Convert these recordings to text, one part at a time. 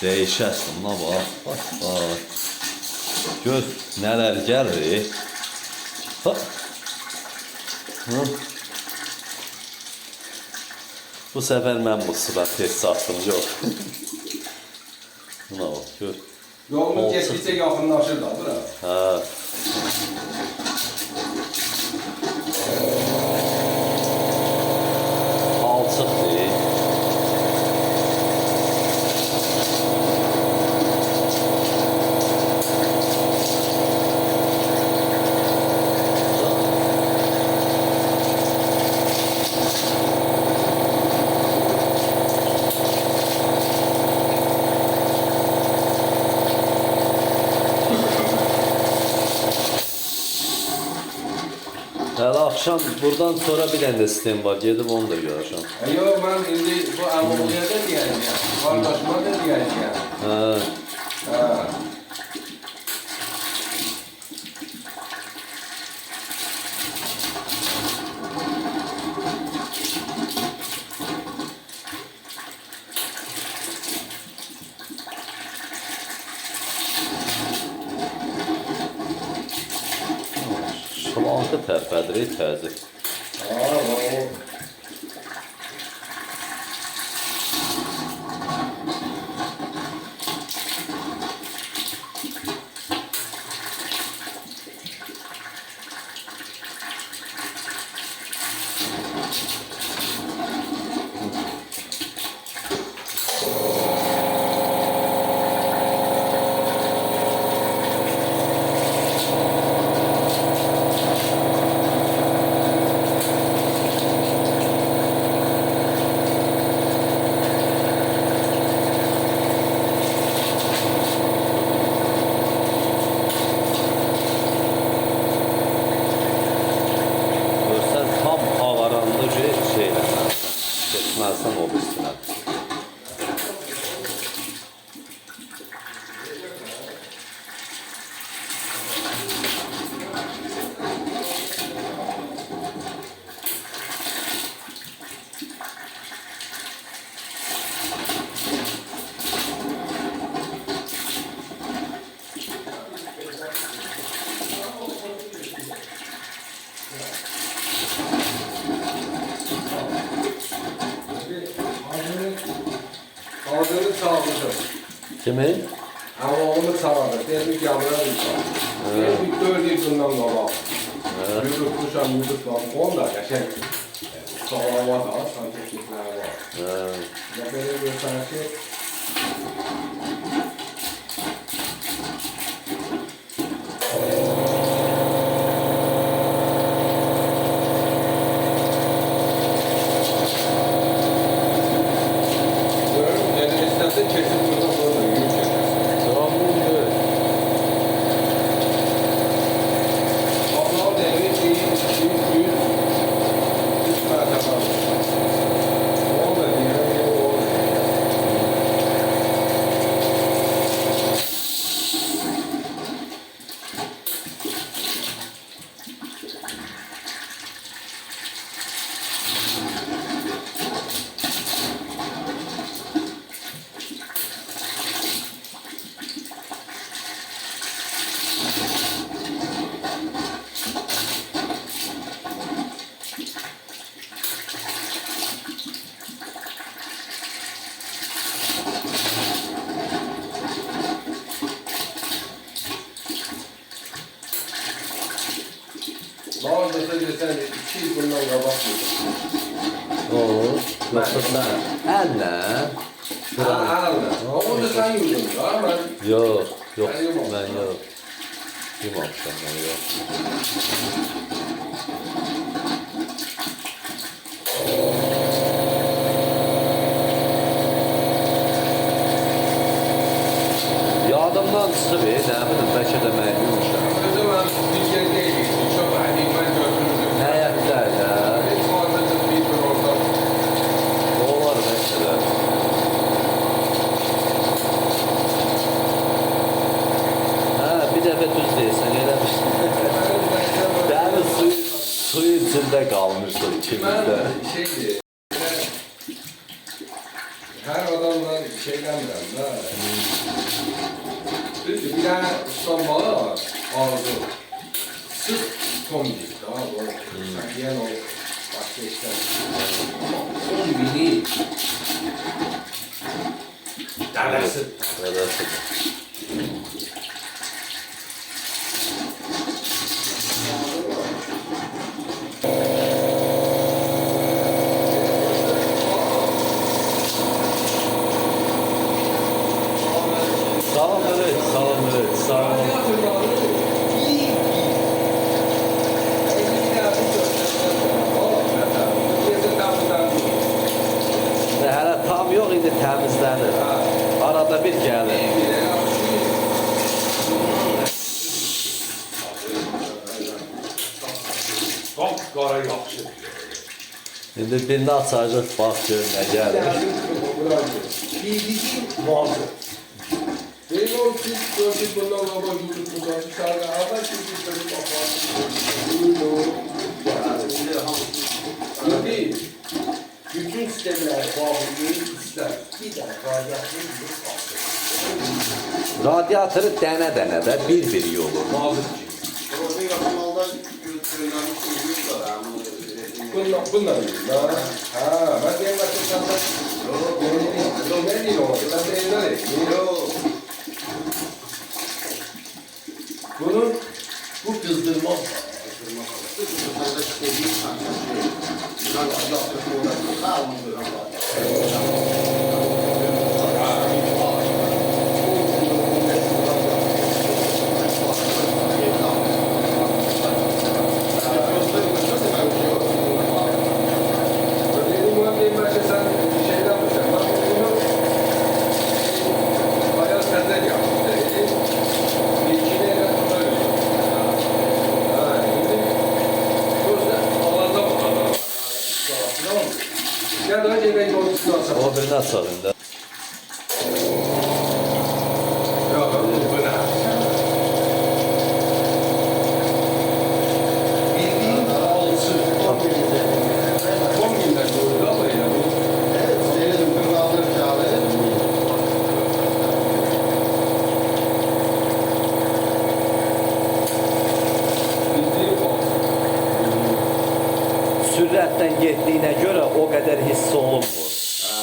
Değişəsin la bak. Bak bak. Göz neler gəlir. Bak. Hı. Bu sefer mən bu sıra tez satdım yox. Buna bak gör. Yolunu getdikcə yaxınlaşır da bura. Ha. Alçıq deyil. Hələ axşam buradan sonra bir dənə də sistem var. Gedib onu da görəcəm. Yox, mən indi bu əmoliyə də deyərim ya. Qardaşıma da deyərim ya. Hə. Ha. Şalankı tərpədir, təzə. Görsən tam havaranda şey eləməlisən. Getməlisən o birisine. Hazırı çağırdı. Kimin? Ama onu çağırdı. Dedim ki yavruya bir çağırdı. Dedim ki 4 yıl bundan qabaq. Yürütmüşəm, yürütmüşəm. Onu da qəşəng. Sağlama da, santikliklər var. Ya belə görsən ki, kesip buradan sonra yürü çekersin. Tamamdır. Abla devri değil, 100 mertebe var. O da diyelim ki o olur. Bazı desen 2 yıl bundan qabaq yürüdüm. Olur. Yoxsa sən əllə. Ağırlı. Onu da sen yürüdün. Ama Yox, yox, Mən yumuram. mən yox. Yumamışam mən yox. Yadımdan çıxıb, nə bilim, bəlkə də mən yumuşam. özü ben bir yer değilim. Çok aydın ben götürürdüm. Həyətlərdə, Hiç fazla bir orada. olar bəlkə də. Hə, bir dəfə düz deyirsən, eləmişsin. Dəniz suyu içində qalmışdı ikimiz də. Ben şeydi. Her adamla şey eğlenmirəm də. Düzdür, bir dənə İstanbul'a var, Arzu. Sırf komik da, bu. Sən o başqa işlər. Ama kombini dədəsi. Dədəsi. Salam evet, salam evet, salam. Hələ tam yox idi, təmizlənir. Arada bir gəlir. Qara yaxşı. İndi birini açacaq, bax gör nə gəlir. Bildiğin vardı. Benim o siz gördük bundan baba YouTube bundan dışarıda adam çünkü böyle kapattı. Değil. Bütün sistemler bağlıyı ister. Bir tane radyasyon gibi kaldı. Radiatoru dənə-dənə də bir-bir yolu. Mazır ki. Orada yapımalda göndermişsiniz var ama. Bunlar değil. Ha, ben de en başta senden. Yok, ne değil o? Ben de evden Yok. Bunun bu kızdırmaz. Kızdırmaz. İstediğin sanki şey. Ben Allah'ta uğraştım. Sağ olun. O birini açalım da. Bildiğin alsı. 10 günden doğru ama ya. Evet, seyredim kırmızı kağıdı. Bildiğin alsı. Sürətdən getdiyinə görə o qədər hiss olunmur.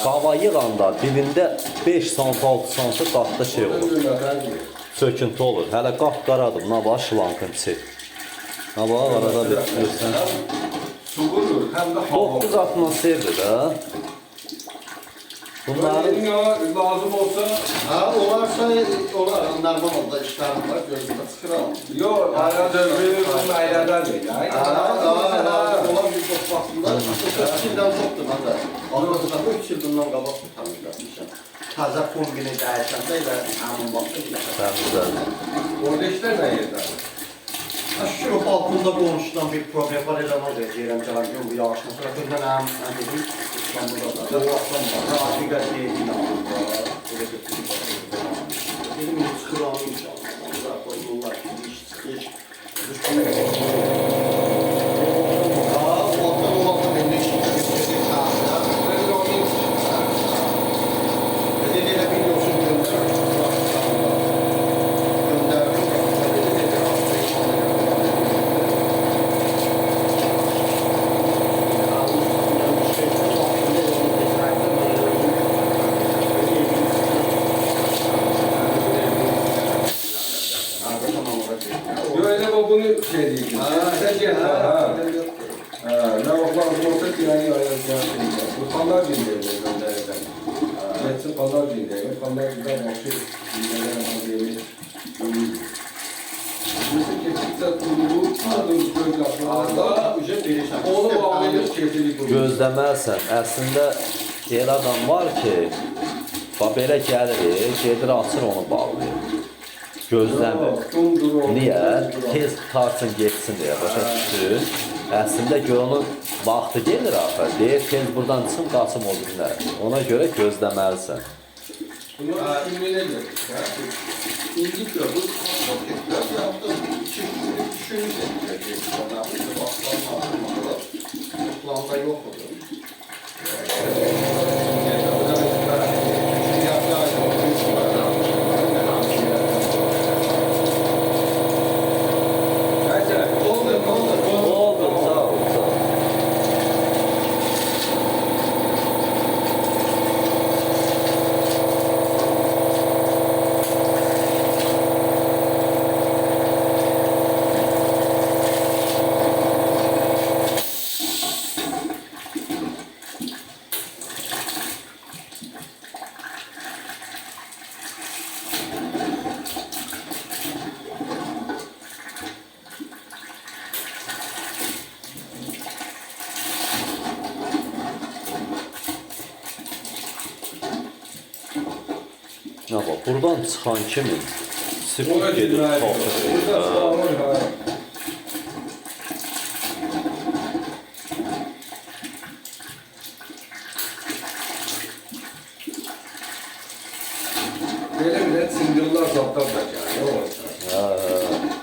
Qava yığanda dibində 5 sant, 6 sant qatda şey olur. Söküntü olur. Hələ qapqaradır. Nə var? Şlankın çək. Nə var? Arada bir görsən. Soğurur, hem de hava. 9 atmosferdir də. Bunların Bunların lazım olsa, Ha, olarsa olar. Normal oldu işlerim var. Gözüme sıkıram. yok, arada bir bunun aileler de ya. Olan bir toplantında 3 yıldan çoktu ben de. Anlatıda 3 yıl bundan qabaq tanıyacaqmışam. Taza kombini dəyişəndə ilə həmin vaxtda ilə. təmizlədir. Orada işler ne yerler? Şurup altında qonşudan bir problem var, elə var deyirəm ki, gün bu yağışdan sonra gündən həm dedim, İstanbulda da. O vaxtdan var, rafiqə deyildi, var. Dedim, çıxıram inşallah. Allah koyurlar ki, iş çıxış. Ha, o vaxtdan məndə iş çıxış. Ben onun Dedi, elə bir yoxsun göndər. Böyle bu bunu şey değil. Sen gel ha. Ne o lazım olsa kirayı ayıracağım. Bu pazar günleri göndereceğim. Geçsin pazar günleri. Pazar günleri başı günleri Bizim keçikse kurulu, adımız göz Arada ücret verirsən. onu bağlayır keçilik kurulu. Gözləməlisən. Əslində elə adam var ki, belə gəlir, gedir açır onu bağlayır. Gözləmir. Niyə? Tez tarsın getsin deyə başa düşdü. Əslində görünün vaxtı gelir axı. Deyir tez buradan çıxın qaçım o birinə. Ona görə gözləməlisən. Bunlar üstünlüğüne göre. İlgi gördü, çok tekrar yaptım. Çiftliğini düşünce adamı işte baklanmadılar. Planda yok oldu. Yani Ne bak, buradan çıxan kimi Oraya sirk gedib girməli. Burada qalxır. salon ha. Benim de singillar zaptan da yani. O yüzden.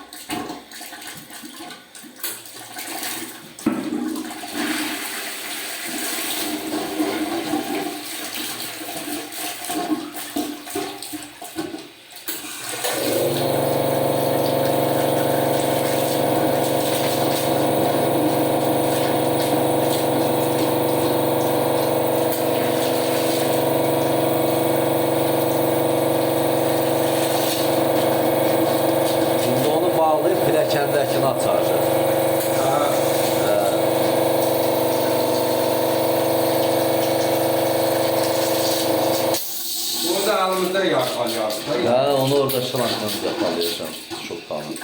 Şimdi onu bağlayıb pilləkəndəkini açacaq. Ha. Bunu da elimizde yapacağız. Hə, onu orada şılanla yapalayacağım. Çok tanım.